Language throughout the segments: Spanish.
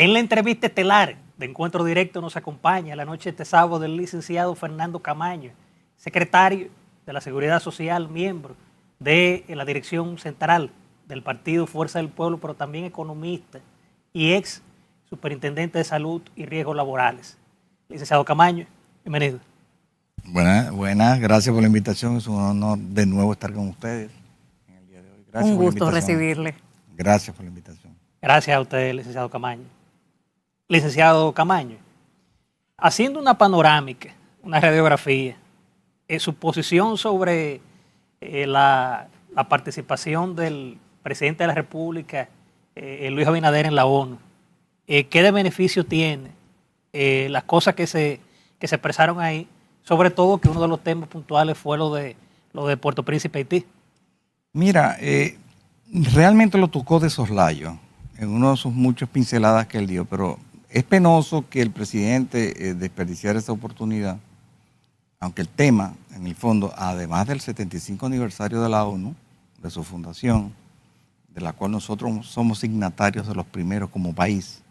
En la entrevista estelar de Encuentro Directo nos acompaña la noche de este sábado el licenciado Fernando Camaño, secretario de la Seguridad Social, miembro de la dirección central del partido Fuerza del Pueblo, pero también economista y ex superintendente de salud y riesgos laborales. Licenciado Camaño, bienvenido. Buenas, gracias por la invitación. Es un honor de nuevo estar con ustedes en el día de hoy. Gracias un por gusto la invitación. recibirle. Gracias por la invitación. Gracias a usted, licenciado Camaño. Licenciado Camaño, haciendo una panorámica, una radiografía, su posición sobre la participación del presidente de la República, Luis Abinader, en la ONU, ¿qué de beneficio tiene las cosas que se expresaron ahí? Sobre todo que uno de los temas puntuales fue lo de Puerto Príncipe, Haití. Mira, realmente lo tocó de soslayo en uno de sus muchas pinceladas que él dio, pero es penoso que el presidente desperdiciara esa oportunidad, aunque el tema, en el fondo, además del 75 aniversario de la ONU, de su fundación, de la cual nosotros somos signatarios de los primeros como país,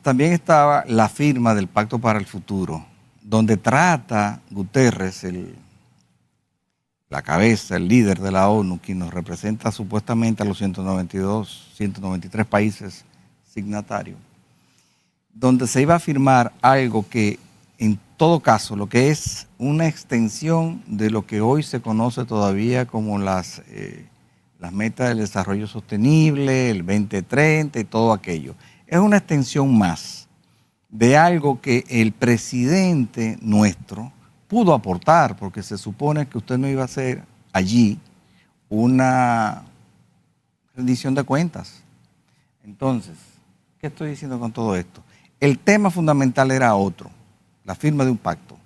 también estaba la firma del Pacto para el Futuro, donde trata Guterres, la cabeza, el líder de la ONU, quien nos representa supuestamente a los 193 países signatarios, donde se iba a firmar algo que, en todo caso, lo que es una extensión de lo que hoy se conoce todavía como las metas del desarrollo sostenible, el 2030 y todo aquello. Es una extensión más de algo que el presidente nuestro pudo aportar, porque se supone que usted no iba a hacer allí una rendición de cuentas. Entonces, ¿qué estoy diciendo con todo esto? El tema fundamental era otro, la firma de un pacto.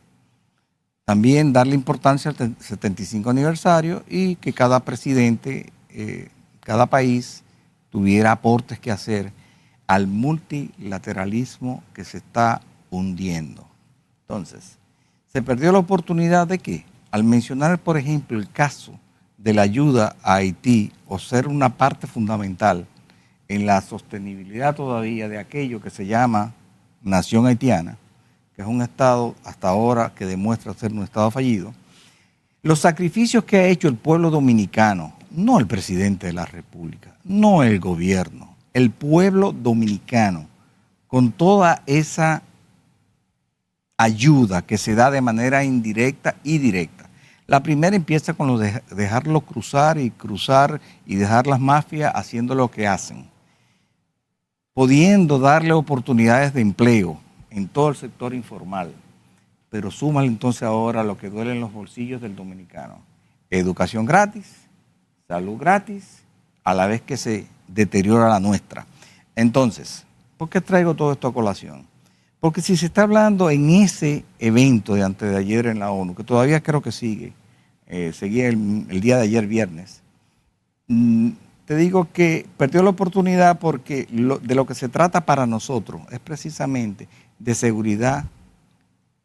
También darle importancia al 75 aniversario y que cada presidente, cada país tuviera aportes que hacer al multilateralismo que se está hundiendo. Entonces, se perdió la oportunidad de que, al mencionar, por ejemplo, el caso de la ayuda a Haití, o ser una parte fundamental en la sostenibilidad todavía de aquello que se llama nación haitiana, que es un Estado hasta ahora que demuestra ser un Estado fallido, los sacrificios que ha hecho el pueblo dominicano, no el presidente de la República, no el gobierno, el pueblo dominicano, con toda esa ayuda que se da de manera indirecta y directa. La primera empieza con lo de dejarlo cruzar y dejar las mafias haciendo lo que hacen, pudiendo darle oportunidades de empleo en todo el sector informal, pero súmale entonces ahora lo que duele en los bolsillos del dominicano. Educación gratis, salud gratis, a la vez que se deteriora la nuestra. Entonces, ¿por qué traigo todo esto a colación? Porque si se está hablando en ese evento de antes de ayer en la ONU, que todavía creo que sigue, seguía el día de ayer viernes, te digo que perdió la oportunidad porque de lo que se trata para nosotros es precisamente de seguridad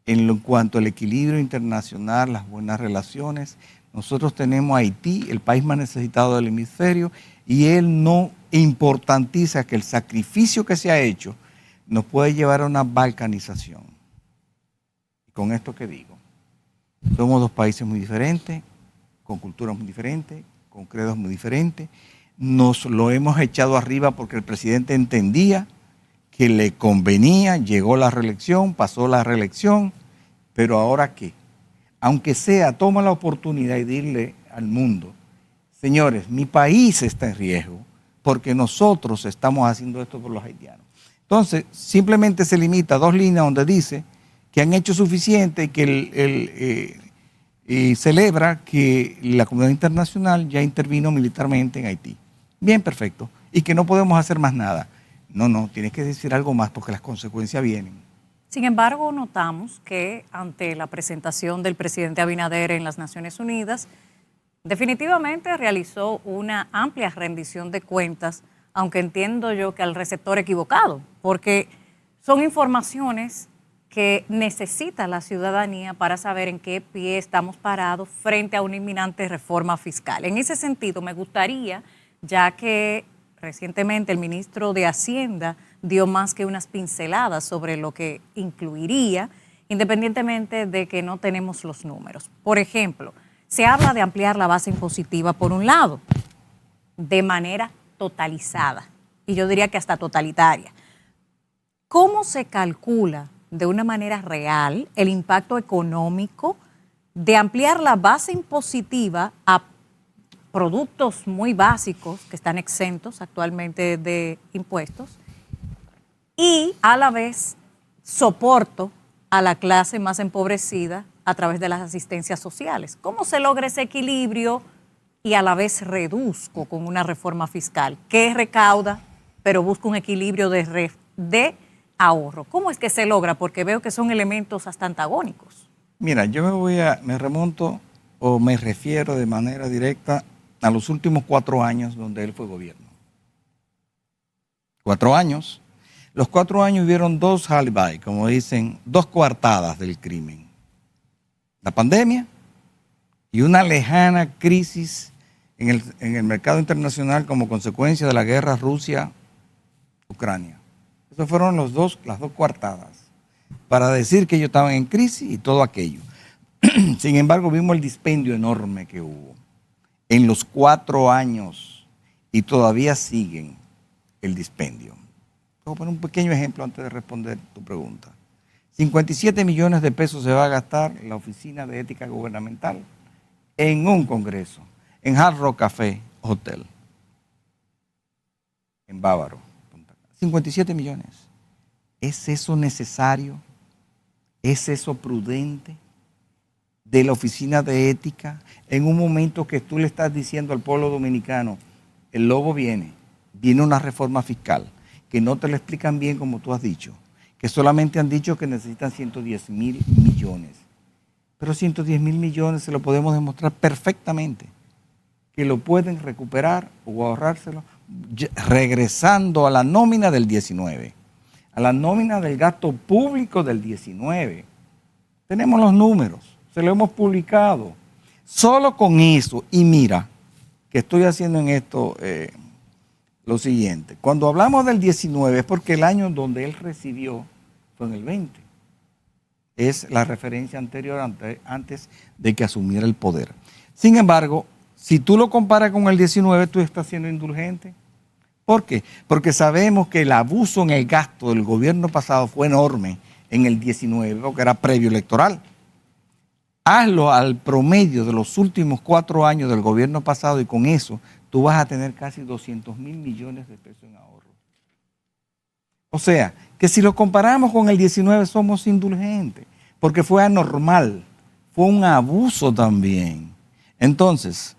en cuanto al equilibrio internacional, las buenas relaciones. Nosotros tenemos a Haití, el país más necesitado del hemisferio, y él no importantiza que el sacrificio que se ha hecho nos puede llevar a una balcanización. ¿Con esto qué digo? Somos dos países muy diferentes, con culturas muy diferentes, con credos muy diferentes. Nos lo hemos echado arriba porque el presidente entendía que le convenía, llegó la reelección, pasó la reelección, pero ¿ahora qué? Aunque sea, toma la oportunidad y dile al mundo, señores, mi país está en riesgo porque nosotros estamos haciendo esto por los haitianos. Entonces, simplemente se limita a dos líneas donde dice que han hecho suficiente y que celebra que la comunidad internacional ya intervino militarmente en Haití. Bien, perfecto. Y que no podemos hacer más nada. No, tienes que decir algo más porque las consecuencias vienen. Sin embargo, notamos que ante la presentación del presidente Abinader en las Naciones Unidas, definitivamente realizó una amplia rendición de cuentas, aunque entiendo yo que al receptor equivocado, porque son informaciones que necesita la ciudadanía para saber en qué pie estamos parados frente a una inminente reforma fiscal. En ese sentido, me gustaría, ya que recientemente el ministro de Hacienda dio más que unas pinceladas sobre lo que incluiría, independientemente de que no tenemos los números. Por ejemplo, se habla de ampliar la base impositiva por un lado, de manera totalizada, y yo diría que hasta totalitaria. ¿Cómo se calcula de una manera real el impacto económico de ampliar la base impositiva a productos muy básicos que están exentos actualmente de impuestos y a la vez soporto a la clase más empobrecida a través de las asistencias sociales? ¿Cómo se logra ese equilibrio y a la vez reduzco con una reforma fiscal que recauda, pero busca un equilibrio de ahorro? ¿Cómo es que se logra? Porque veo que son elementos hasta antagónicos. Mira, yo me remonto o me refiero de manera directa a los últimos 4 años donde él fue gobierno. 4 años. Los 4 años hubieron 2 alibis, como dicen, 2 coartadas del crimen. La pandemia y una lejana crisis en el mercado internacional como consecuencia de la guerra Rusia-Ucrania. Esas fueron las dos coartadas para decir que ellos estaban en crisis y todo aquello. Sin embargo, vimos el dispendio enorme que hubo en los 4 años y todavía siguen el dispendio. Voy a poner un pequeño ejemplo antes de responder tu pregunta. 57 millones de pesos se va a gastar en la Oficina de Ética Gubernamental en un congreso, en Hard Rock Café Hotel, en Bávaro. 57 millones. ¿Es eso necesario? ¿Es eso prudente? De la Oficina de Ética, en un momento que tú le estás diciendo al pueblo dominicano, el lobo viene una reforma fiscal, que no te lo explican bien como tú has dicho, que solamente han dicho que necesitan 110.000 millones. Pero 110.000 millones se lo podemos demostrar perfectamente, que lo pueden recuperar o ahorrárselo regresando a la nómina del 19, a la nómina del gasto público del 19. Tenemos los números. Se lo hemos publicado. Solo con eso, y mira, que estoy haciendo en esto lo siguiente. Cuando hablamos del 19 es porque el año donde él recibió fue en el 20. Es la referencia anterior antes de que asumiera el poder. Sin embargo, si tú lo comparas con el 19, tú estás siendo indulgente. ¿Por qué? Porque sabemos que el abuso en el gasto del gobierno pasado fue enorme en el 19, porque era previo electoral. Hazlo al promedio de los últimos 4 años del gobierno pasado y con eso tú vas a tener casi 200.000 millones de pesos en ahorro. O sea, que si lo comparamos con el 19 somos indulgentes, porque fue anormal, fue un abuso también. Entonces,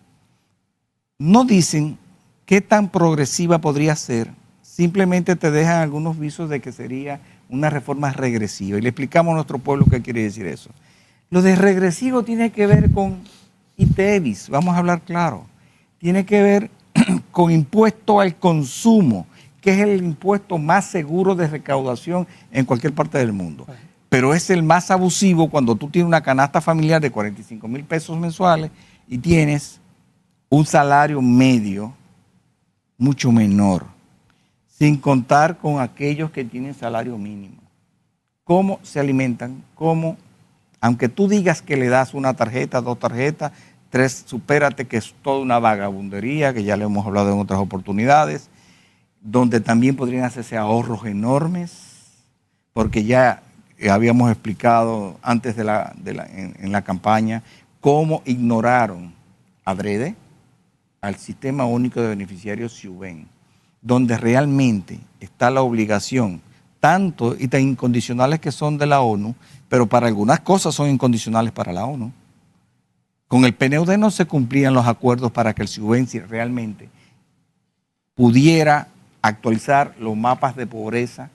no dicen qué tan progresiva podría ser, simplemente te dejan algunos visos de que sería una reforma regresiva. Y le explicamos a nuestro pueblo qué quiere decir eso. Lo de regresivo tiene que ver con ITEVIS, vamos a hablar claro. Tiene que ver con impuesto al consumo, que es el impuesto más seguro de recaudación en cualquier parte del mundo. Pero es el más abusivo cuando tú tienes una canasta familiar de 45.000 pesos mensuales y tienes un salario medio mucho menor, sin contar con aquellos que tienen salario mínimo. ¿Cómo se alimentan? ¿Cómo? Aunque tú digas que le das una tarjeta, 2 tarjetas, 3, supérate, que es toda una vagabundería, que ya le hemos hablado en otras oportunidades, donde también podrían hacerse ahorros enormes, porque ya habíamos explicado antes en la campaña cómo ignoraron adrede al Sistema Único de Beneficiarios SIUBEN, donde realmente está la obligación, tanto y tan incondicionales que son de la ONU, pero para algunas cosas son incondicionales para la ONU. Con el PNUD no se cumplían los acuerdos para que el SIUBEN realmente pudiera actualizar los mapas de pobreza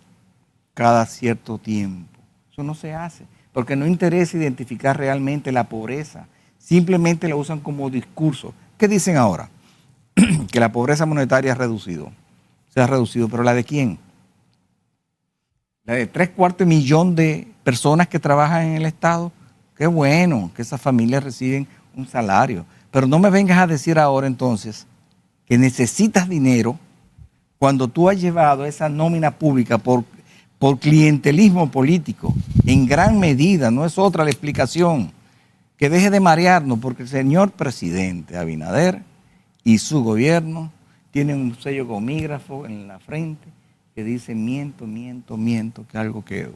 cada cierto tiempo. Eso no se hace, porque no interesa identificar realmente la pobreza. Simplemente la usan como discurso. ¿Qué dicen ahora? Que la pobreza monetaria ha reducido. Se ha reducido, pero ¿la de quién? La de 3/4 millón de personas que trabajan en el Estado. Qué bueno que esas familias reciben un salario. Pero no me vengas a decir ahora entonces que necesitas dinero cuando tú has llevado esa nómina pública por clientelismo político, en gran medida, no es otra la explicación, que deje de marearnos, porque el señor presidente Abinader y su gobierno tienen un sello gomígrafo en la frente que dice miento, miento, miento, que algo quedó.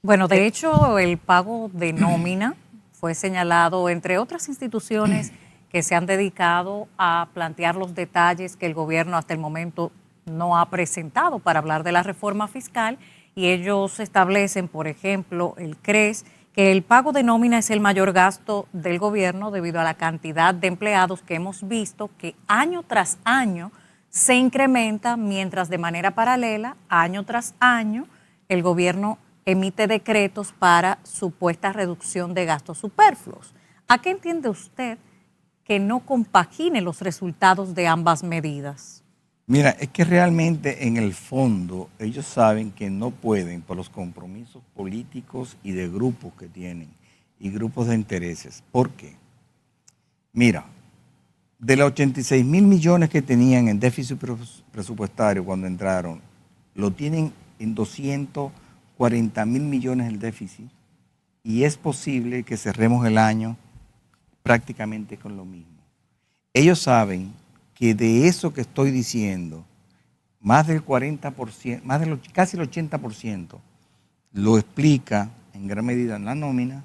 Bueno, de hecho, el pago de nómina fue señalado, entre otras instituciones que se han dedicado a plantear los detalles que el gobierno hasta el momento no ha presentado para hablar de la reforma fiscal, y ellos establecen, por ejemplo, el CRES, que el pago de nómina es el mayor gasto del gobierno debido a la cantidad de empleados que hemos visto que año tras año se incrementa, mientras de manera paralela, año tras año, el gobierno emite decretos para supuesta reducción de gastos superfluos. ¿A qué entiende usted que no compagine los resultados de ambas medidas? Mira, es que realmente en el fondo ellos saben que no pueden, por los compromisos políticos y de grupos que tienen y grupos de intereses. ¿Por qué? Mira, de los 86 mil millones que tenían en déficit presupuestario cuando entraron, lo tienen en 240 mil millones el déficit, y es posible que cerremos el año prácticamente con lo mismo. Ellos saben que de eso que estoy diciendo, más del 40%, casi el 80%, lo explica en gran medida en la nómina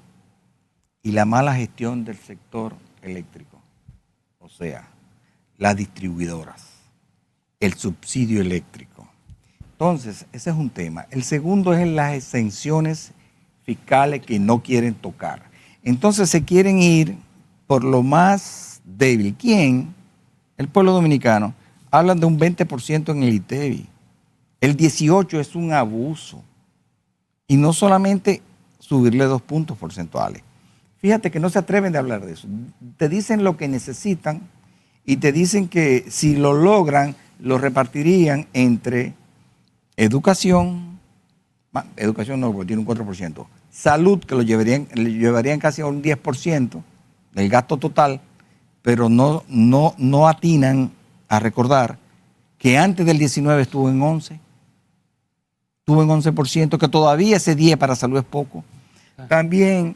y la mala gestión del sector eléctrico. O sea, las distribuidoras, el subsidio eléctrico. Entonces, ese es un tema. El segundo es las exenciones fiscales que no quieren tocar. Entonces se quieren ir por lo más débil. ¿Quién? El pueblo dominicano. Hablan de un 20% en el ITEVI. El 18% es un abuso. Y no solamente subirle 2 puntos porcentuales. Fíjate que no se atreven de hablar de eso. Te dicen lo que necesitan y te dicen que si lo logran, lo repartirían entre educación no, porque tiene un 4%, salud, que lo llevarían casi a un 10% del gasto total, pero no atinan a recordar que antes del 19 estuvo en 11%, que todavía ese 10 para salud es poco. También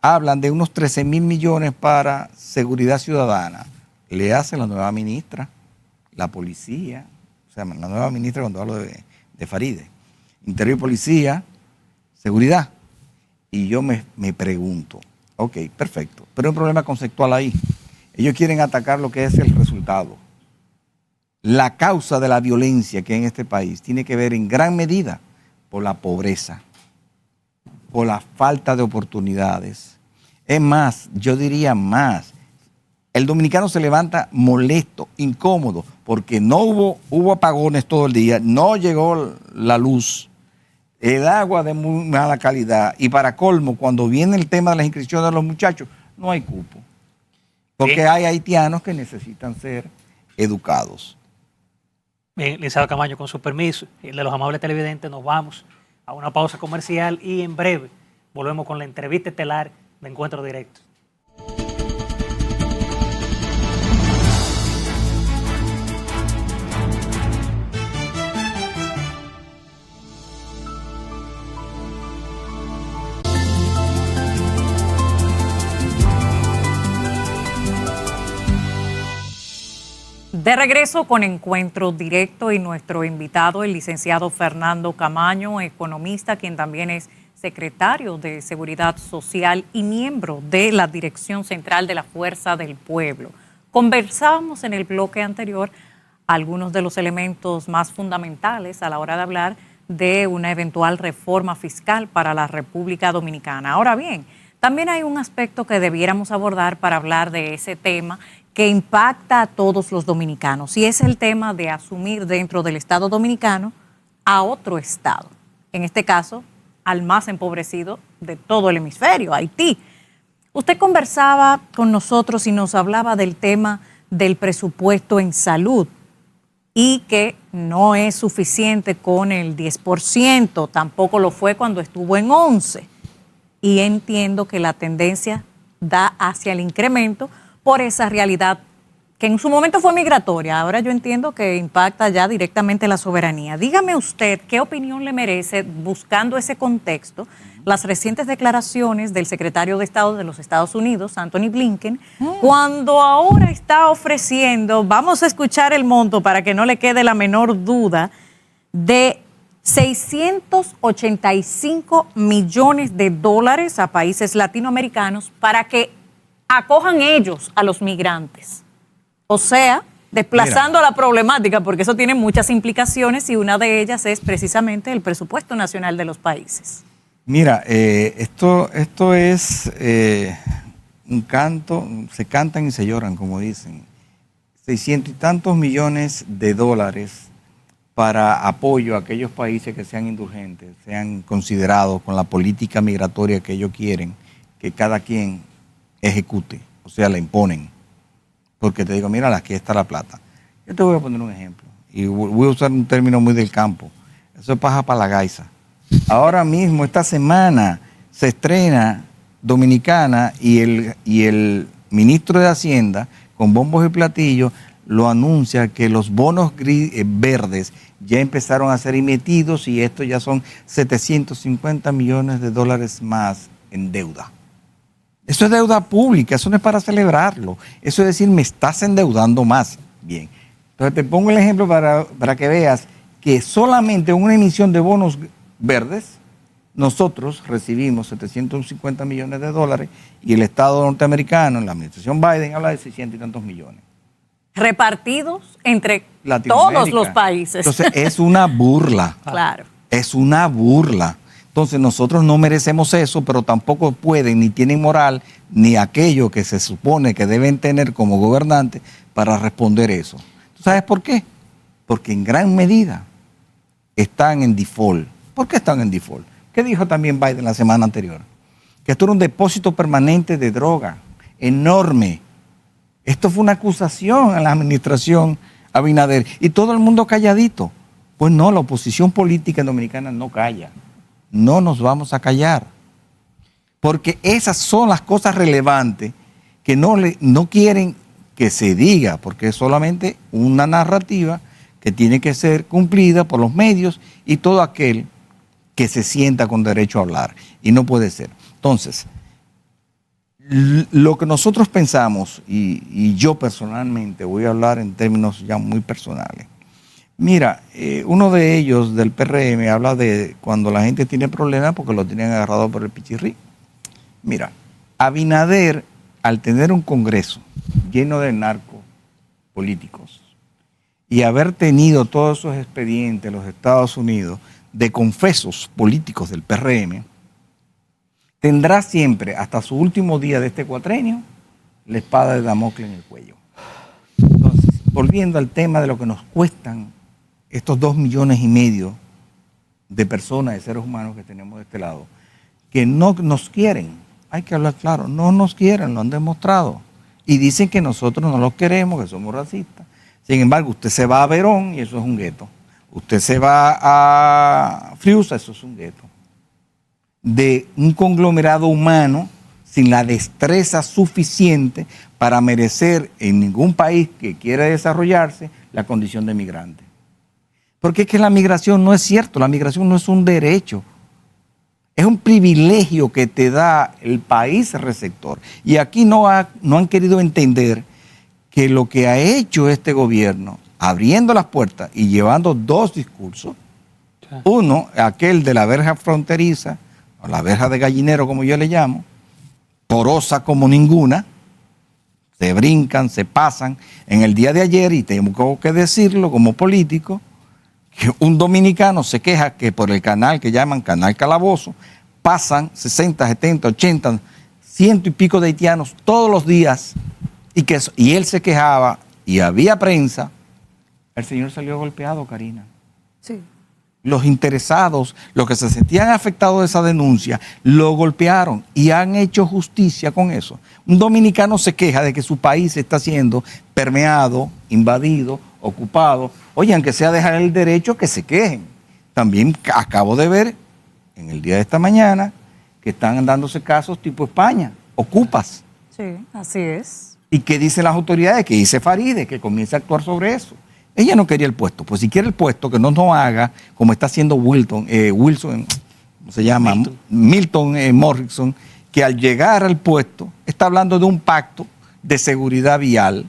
hablan de unos 13 mil millones para seguridad ciudadana. Le hace la nueva ministra, la policía, o sea, la nueva ministra cuando hablo de Faride, Interior y Policía, Seguridad. Y yo me pregunto, ok, perfecto, pero hay un problema conceptual ahí. Ellos quieren atacar lo que es el resultado. La causa de la violencia que hay en este país tiene que ver en gran medida por la pobreza, por la falta de oportunidades. Es más, yo diría más, el dominicano se levanta molesto, incómodo, porque no hubo apagones todo el día, no llegó la luz, el agua de muy mala calidad, y para colmo, cuando viene el tema de las inscripciones de los muchachos, no hay cupo, porque hay haitianos que necesitan ser educados. Bien, licenciado Camaño, con su permiso, y el de los amables televidentes, nos vamos a una pausa comercial y en breve volvemos con la entrevista estelar de Encuentro Directo. De regreso con Encuentro Directo y nuestro invitado, el licenciado Fernando Camaño, economista, quien también es secretario de Seguridad Social y miembro de la Dirección Central de la Fuerza del Pueblo. Conversábamos en el bloque anterior algunos de los elementos más fundamentales a la hora de hablar de una eventual reforma fiscal para la República Dominicana. Ahora bien, también hay un aspecto que debiéramos abordar para hablar de ese tema que impacta a todos los dominicanos, y es el tema de asumir dentro del Estado dominicano a otro Estado, en este caso al más empobrecido de todo el hemisferio, Haití. Usted conversaba con nosotros y nos hablaba del tema del presupuesto en salud y que no es suficiente con el 10%, tampoco lo fue cuando estuvo en 11%, y entiendo que la tendencia da hacia el incremento por esa realidad que en su momento fue migratoria, ahora yo entiendo que impacta ya directamente la soberanía. Dígame usted qué opinión le merece, buscando ese contexto, las recientes declaraciones del secretario de Estado de los Estados Unidos, Anthony Blinken, cuando ahora está ofreciendo, vamos a escuchar el monto para que no le quede la menor duda, de 685 millones de dólares a países latinoamericanos para que acojan ellos a los migrantes. O sea, desplazando la problemática, porque eso tiene muchas implicaciones y una de ellas es precisamente el presupuesto nacional de los países. Mira, esto es un canto, se cantan y se lloran, como dicen. 600 y tantos millones de dólares para apoyo a aquellos países que sean indulgentes, sean considerados con la política migratoria que ellos quieren, que cada quien ejecute, o sea, la imponen. Porque te digo, mira, aquí está la plata. Yo te voy a poner un ejemplo, y voy a usar un término muy del campo. Eso es paja para la gaisa. Ahora mismo, esta semana, se estrena Dominicana y el ministro de Hacienda, con bombos y platillos, lo anuncia que los bonos verdes ya empezaron a ser emitidos y esto ya son 750 millones de dólares más en deuda. Eso es deuda pública, eso no es para celebrarlo. Eso es decir, me estás endeudando más. Bien. Entonces te pongo el ejemplo para que veas que solamente en una emisión de bonos verdes, nosotros recibimos 750 millones de dólares y el Estado norteamericano, en la administración Biden, habla de 600 y tantos millones. Repartidos entre todos los países. Entonces es una burla. Claro. Es una burla. Entonces nosotros no merecemos eso, pero tampoco pueden, ni tienen moral, ni aquello que se supone que deben tener como gobernantes para responder eso. ¿Tú sabes por qué? Porque en gran medida están en default. ¿Por qué están en default? ¿Qué dijo también Biden la semana anterior? Que esto era un depósito permanente de droga, enorme. Esto fue una acusación a la administración Abinader y todo el mundo calladito. Pues no, la oposición política dominicana no calla. No nos vamos a callar, porque esas son las cosas relevantes que no quieren que se diga, porque es solamente una narrativa que tiene que ser cumplida por los medios y todo aquel que se sienta con derecho a hablar, y no puede ser. Entonces, lo que nosotros pensamos, y yo personalmente voy a hablar en términos ya muy personales. Mira, uno de ellos del PRM habla de cuando la gente tiene problemas porque lo tienen agarrado por el pichirrí. Mira, Abinader, al tener un Congreso lleno de narcopolíticos y haber tenido todos esos expedientes en los Estados Unidos de confesos políticos del PRM, tendrá siempre, hasta su último día de este cuatrenio, la espada de Damocles en el cuello. Entonces, volviendo al tema de lo que nos cuestan estos 2,5 millones de personas, de seres humanos que tenemos de este lado, que no nos quieren, hay que hablar claro, no nos quieren, lo han demostrado. Y dicen que nosotros no los queremos, que somos racistas. Sin embargo, usted se va a Verón y eso es un gueto. Usted se va a Friusa, eso es un gueto. De un conglomerado humano sin la destreza suficiente para merecer en ningún país que quiera desarrollarse la condición de migrante. Porque es que la migración no es cierto, la migración no es un derecho, es un privilegio que te da el país receptor. Y aquí no han querido entender que lo que ha hecho este gobierno, abriendo las puertas y llevando dos discursos, uno, aquel de la verja fronteriza, o la verja de gallinero como yo le llamo, porosa como ninguna, se brincan, se pasan. En el día de ayer, y tengo que decirlo como político, que un dominicano se queja que por el canal que llaman Canal Calabozo pasan 60, 70, 80, 100 y pico de haitianos todos los días y él se quejaba y había prensa. El señor salió golpeado, Karina. Sí. Los interesados, los que se sentían afectados de esa denuncia, lo golpearon y han hecho justicia con eso. Un dominicano se queja de que su país está siendo permeado, invadido, ocupado. Oye, aunque sea dejar el derecho que se quejen. También acabo de ver en el día de esta mañana que están dándose casos tipo España, ocupas. Sí, así es. ¿Y qué dicen las autoridades? ¿Qué dice Faride? Que comience a actuar sobre eso. Ella no quería el puesto. Pues si quiere el puesto, que no haga como está haciendo Wilson, ¿cómo se llama? Milton Morrison, que al llegar al puesto está hablando de un pacto de seguridad vial.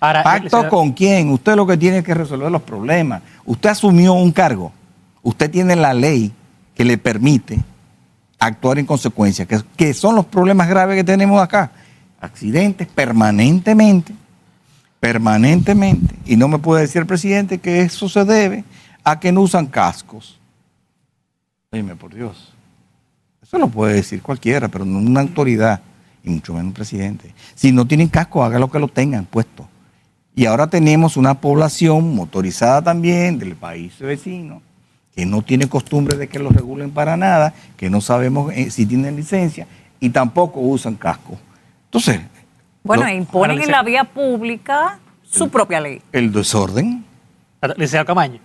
¿Pacto con quién? Usted lo que tiene que resolver los problemas. Usted asumió un cargo. Usted tiene la ley que le permite actuar en consecuencia, que son los problemas graves que tenemos acá. Accidentes permanentemente. Y no me puede decir el presidente que eso se debe a que no usan cascos. Dime, por Dios. Eso lo puede decir cualquiera, pero no una autoridad, y mucho menos un presidente. Si no tienen casco, haga lo que lo tengan puesto. Y ahora tenemos una población motorizada también del país vecino, que no tiene costumbre de que los regulen para nada, que no sabemos si tienen licencia y tampoco usan casco. Entonces... Bueno, imponen en la vía pública su propia ley. El desorden. Licenciado Camaño,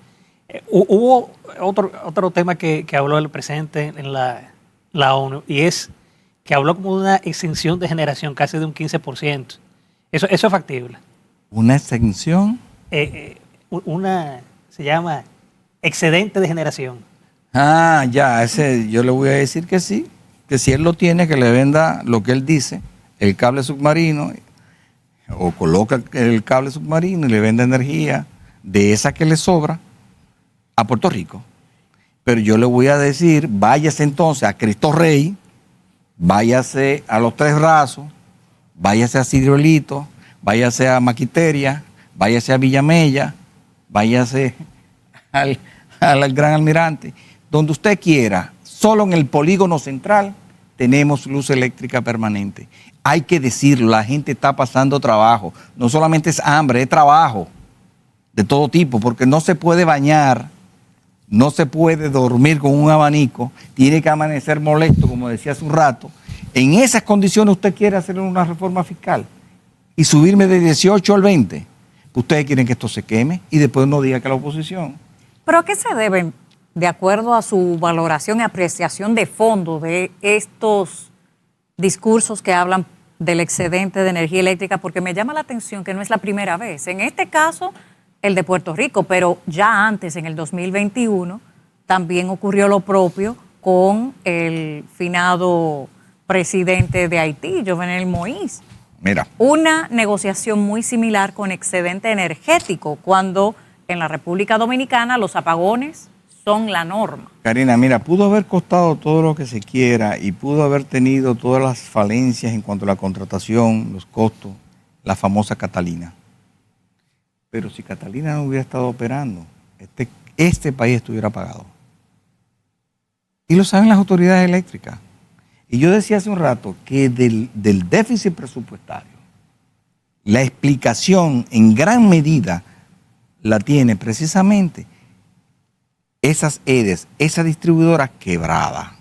hubo otro tema que habló el presidente en la ONU, y es que habló como de una exención de generación casi de un 15%. Eso es factible. ¿Una exención? Se llama excedente de generación. Ah, ya, ese yo le voy a decir que sí, que si él lo tiene, que le venda lo que él dice, el cable submarino, o coloca el cable submarino y le vende energía de esa que le sobra a Puerto Rico. Pero yo le voy a decir, váyase entonces a Cristo Rey, váyase a Los Tres Brazos, váyase a Ciruelito, váyase a Maquiteria, váyase a Villamella, váyase al Gran Almirante, donde usted quiera. Solo en el polígono central tenemos luz eléctrica permanente. Hay que decirlo, la gente está pasando trabajo. No solamente es hambre, es trabajo de todo tipo, porque no se puede bañar, no se puede dormir con un abanico, tiene que amanecer molesto, como decía hace un rato. En esas condiciones usted quiere hacer una reforma fiscal y subirme de 18 al 20. Ustedes quieren que esto se queme y después no diga que la oposición. ¿Pero a qué se deben, de acuerdo a su valoración y apreciación de fondo de estos discursos que hablan del excedente de energía eléctrica? Porque me llama la atención que no es la primera vez. En este caso, el de Puerto Rico, pero ya antes, en el 2021, también ocurrió lo propio con el finado presidente de Haití, Jovenel Moïse. Mira. Una negociación muy similar con excedente energético, cuando en la República Dominicana los apagones son la norma. Karina, mira, pudo haber costado todo lo que se quiera y pudo haber tenido todas las falencias en cuanto a la contratación, los costos, la famosa Catalina. Pero si Catalina no hubiera estado operando, este país estuviera apagado. Y lo saben las autoridades eléctricas. Y yo decía hace un rato que del déficit presupuestario, la explicación en gran medida la tiene precisamente esas EDES, esa distribuidora quebrada.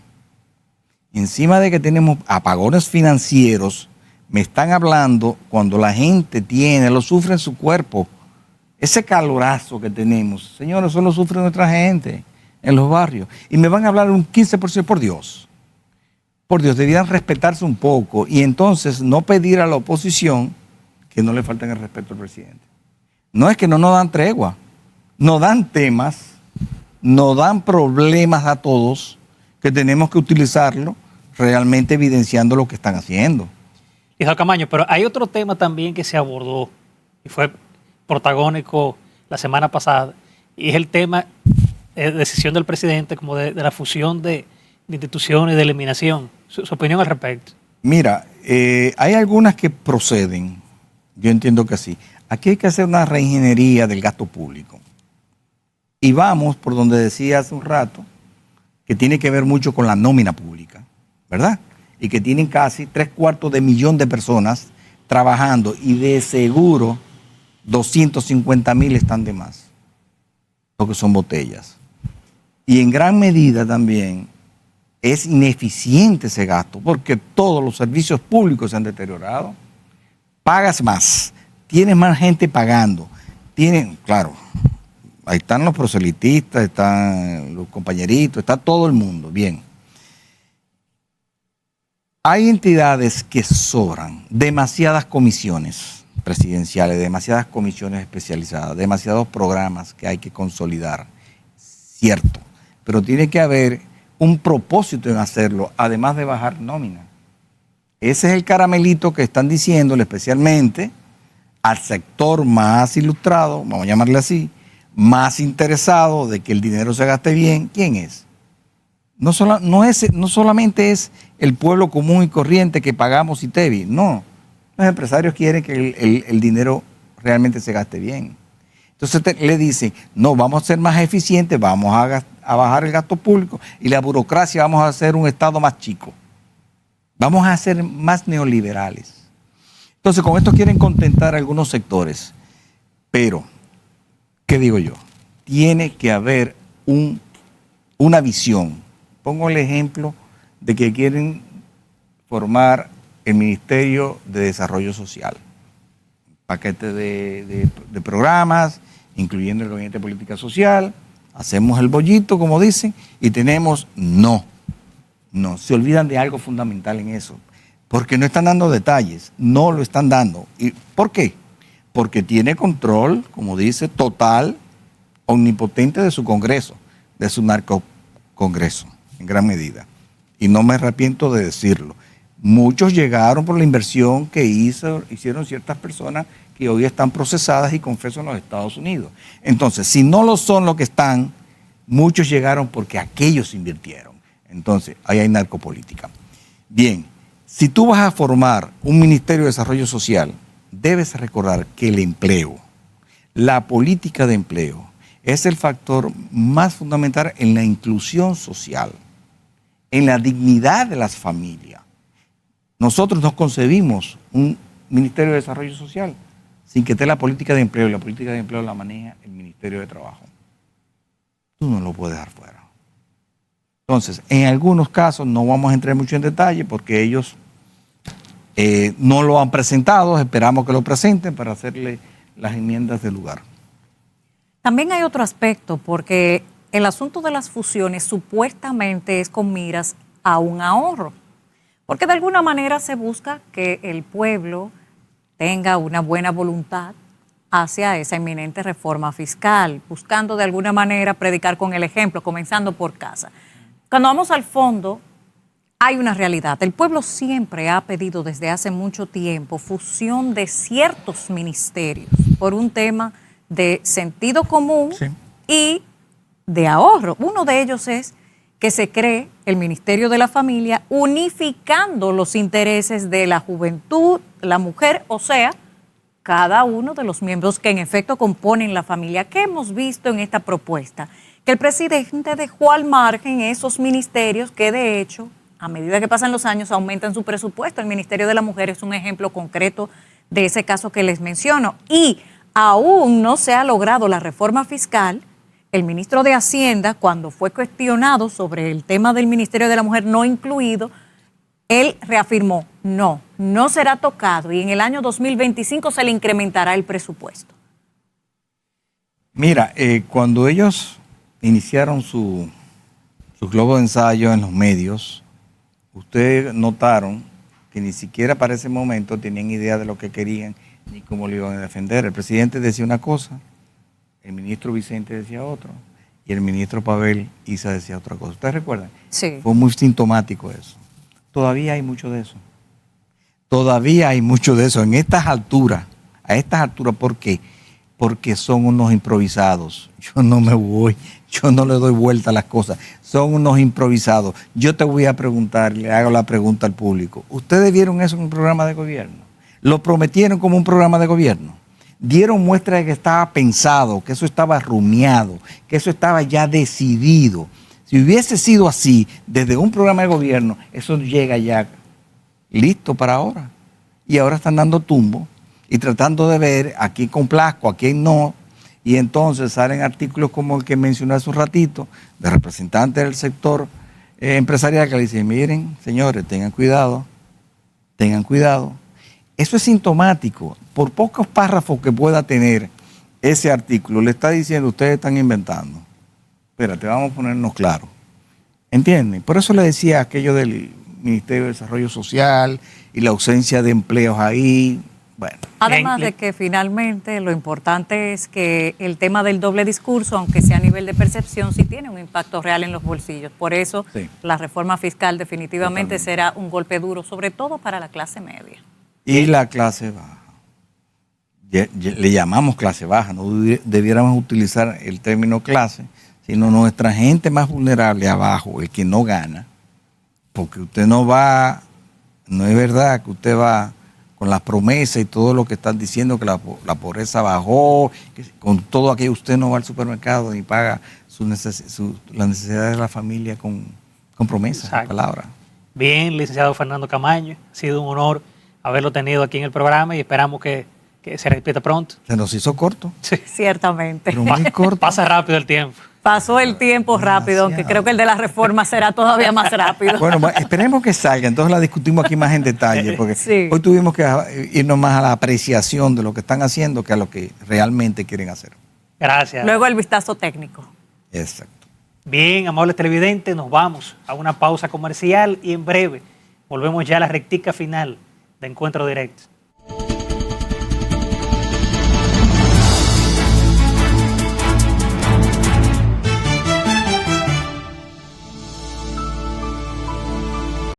Encima de que tenemos apagones financieros, me están hablando cuando la gente lo sufre en su cuerpo. Ese calorazo que tenemos, señores, eso lo sufre nuestra gente en los barrios. Y me van a hablar un 15%, por Dios. Por Dios, debían respetarse un poco y entonces no pedir a la oposición que no le falten el respeto al presidente. No es que no nos dan tregua, nos dan temas, nos dan problemas a todos que tenemos que utilizarlo realmente evidenciando lo que están haciendo. Licenciado Camaño, pero hay otro tema también que se abordó y fue protagónico la semana pasada, y es el tema de decisión del presidente como de la fusión de instituciones, de eliminación. Su opinión al respecto. Mira, hay algunas que proceden, yo entiendo que sí. Aquí hay que hacer una reingeniería del gasto público. Y vamos por donde decía hace un rato, que tiene que ver mucho con la nómina pública, ¿verdad? Y que tienen casi 750.000 de personas trabajando y de seguro 250.000 están de más, lo que son botellas. Y en gran medida también es ineficiente ese gasto, porque todos los servicios públicos se han deteriorado. Pagas más, tienes más gente pagando, claro, ahí están los proselitistas, están los compañeritos, está todo el mundo, bien. Hay entidades que sobran, demasiadas comisiones presidenciales, demasiadas comisiones especializadas, demasiados programas que hay que consolidar, cierto, pero tiene que haber un propósito en hacerlo, además de bajar nómina. Ese es el caramelito que están diciéndole especialmente al sector más ilustrado, vamos a llamarle así, más interesado de que el dinero se gaste bien. ¿Quién es? No solamente es el pueblo común y corriente que pagamos ITEVI, no. Los empresarios quieren que el dinero realmente se gaste bien. Entonces le dicen, no, vamos a ser más eficientes, vamos a bajar el gasto público y la burocracia, vamos a hacer un Estado más chico. Vamos a ser más neoliberales. Entonces con esto quieren contentar a algunos sectores. Pero, ¿qué digo yo? Tiene que haber una visión. Pongo el ejemplo de que quieren formar el Ministerio de Desarrollo Social. Paquete de programas, incluyendo el Gabinete de Política Social. Hacemos el bollito, como dicen, y tenemos no, se olvidan de algo fundamental en eso. Porque no están dando detalles, no lo están dando. ¿Y por qué? Porque tiene control, como dice, total, omnipotente de su Congreso, de su narcocongreso, en gran medida. Y no me arrepiento de decirlo. Muchos llegaron por la inversión que hicieron ciertas personas que hoy están procesadas y confeso en los Estados Unidos. Entonces, si no lo son lo que están, muchos llegaron porque aquellos invirtieron. Entonces, ahí hay narcopolítica. Bien, si tú vas a formar un Ministerio de Desarrollo Social, debes recordar que el empleo, la política de empleo, es el factor más fundamental en la inclusión social, en la dignidad de las familias. Nosotros nos concebimos un Ministerio de Desarrollo Social sin que esté la política de empleo, y la política de empleo la maneja el Ministerio de Trabajo. Tú no lo puedes dejar fuera. Entonces, en algunos casos no vamos a entrar mucho en detalle porque ellos no lo han presentado, esperamos que lo presenten para hacerle las enmiendas del lugar. También hay otro aspecto, porque el asunto de las fusiones supuestamente es con miras a un ahorro, porque de alguna manera se busca que el pueblo tenga una buena voluntad hacia esa inminente reforma fiscal, buscando de alguna manera predicar con el ejemplo, comenzando por casa. Cuando vamos al fondo, hay una realidad. El pueblo siempre ha pedido desde hace mucho tiempo fusión de ciertos ministerios por un tema de sentido común y de ahorro. Uno de ellos es que se cree el Ministerio de la Familia unificando los intereses de la juventud, la mujer, o sea, cada uno de los miembros que en efecto componen la familia. ¿Qué hemos visto en esta propuesta? Que el presidente dejó al margen esos ministerios que de hecho, a medida que pasan los años, aumentan su presupuesto. El Ministerio de la Mujer es un ejemplo concreto de ese caso que les menciono. Y aún no se ha logrado la reforma fiscal. El ministro de Hacienda, cuando fue cuestionado sobre el tema del Ministerio de la Mujer no incluido, él reafirmó, no será tocado y en el año 2025 se le incrementará el presupuesto. Mira, cuando ellos iniciaron su globo de ensayo en los medios, ustedes notaron que ni siquiera para ese momento tenían idea de lo que querían ni cómo lo iban a defender. El presidente decía una cosa, el ministro Vicente decía otro y el ministro Pavel Isa decía otra cosa. ¿Ustedes recuerdan? Sí. Fue muy sintomático eso. Todavía hay mucho de eso. Todavía hay mucho de eso en estas alturas. A estas alturas, ¿por qué? Porque son unos improvisados. Yo no me voy, yo no le doy vuelta a las cosas. Son unos improvisados. Yo te voy a preguntar, le hago la pregunta al público. ¿Ustedes vieron eso en un programa de gobierno? ¿Lo prometieron como un programa de gobierno? Dieron muestra de que estaba pensado, que eso estaba rumiado, que eso estaba ya decidido. Si hubiese sido así, desde un programa de gobierno, eso llega ya listo para ahora. Y ahora están dando tumbo y tratando de ver a quién complazco, a quién no. Y entonces salen artículos como el que mencioné hace un ratito, de representantes del sector empresarial que le dicen, miren, señores, tengan cuidado. Eso es sintomático. Por pocos párrafos que pueda tener ese artículo, le está diciendo, ustedes están inventando. Espérate, vamos a ponernos claros. ¿Entienden? Por eso le decía aquello del Ministerio de Desarrollo Social y la ausencia de empleos ahí. Bueno. Además de que finalmente lo importante es que el tema del doble discurso, aunque sea a nivel de percepción, sí tiene un impacto real en los bolsillos. Por eso Sí. la reforma fiscal definitivamente Totalmente. será un golpe duro, sobre todo para la clase media. Y la clase baja. Le llamamos clase baja, no debiéramos utilizar el término clase, sino nuestra gente más vulnerable abajo, el que no gana, porque usted no va, no es verdad que usted va con las promesas y todo lo que están diciendo, que la pobreza bajó, que con todo aquello usted no va al supermercado ni paga las necesidades de la familia con promesas, Exacto. palabras. Bien, licenciado Fernando Camaño, ha sido un honor haberlo tenido aquí en el programa y esperamos que se repita pronto. Se nos hizo corto, Sí. Ciertamente. pero muy corto. Pasa rápido el tiempo. Pasó el tiempo rápido, aunque Demasiado. creo que el de la reforma será todavía más rápido. Bueno, esperemos que salga, entonces la discutimos aquí más en detalle, porque Sí. hoy tuvimos que irnos más a la apreciación de lo que están haciendo que a lo que realmente quieren hacer. Gracias. Luego el vistazo técnico. Exacto. Bien, amables televidentes, nos vamos a una pausa comercial y en breve volvemos ya a la rectica final de Encuentro Directo.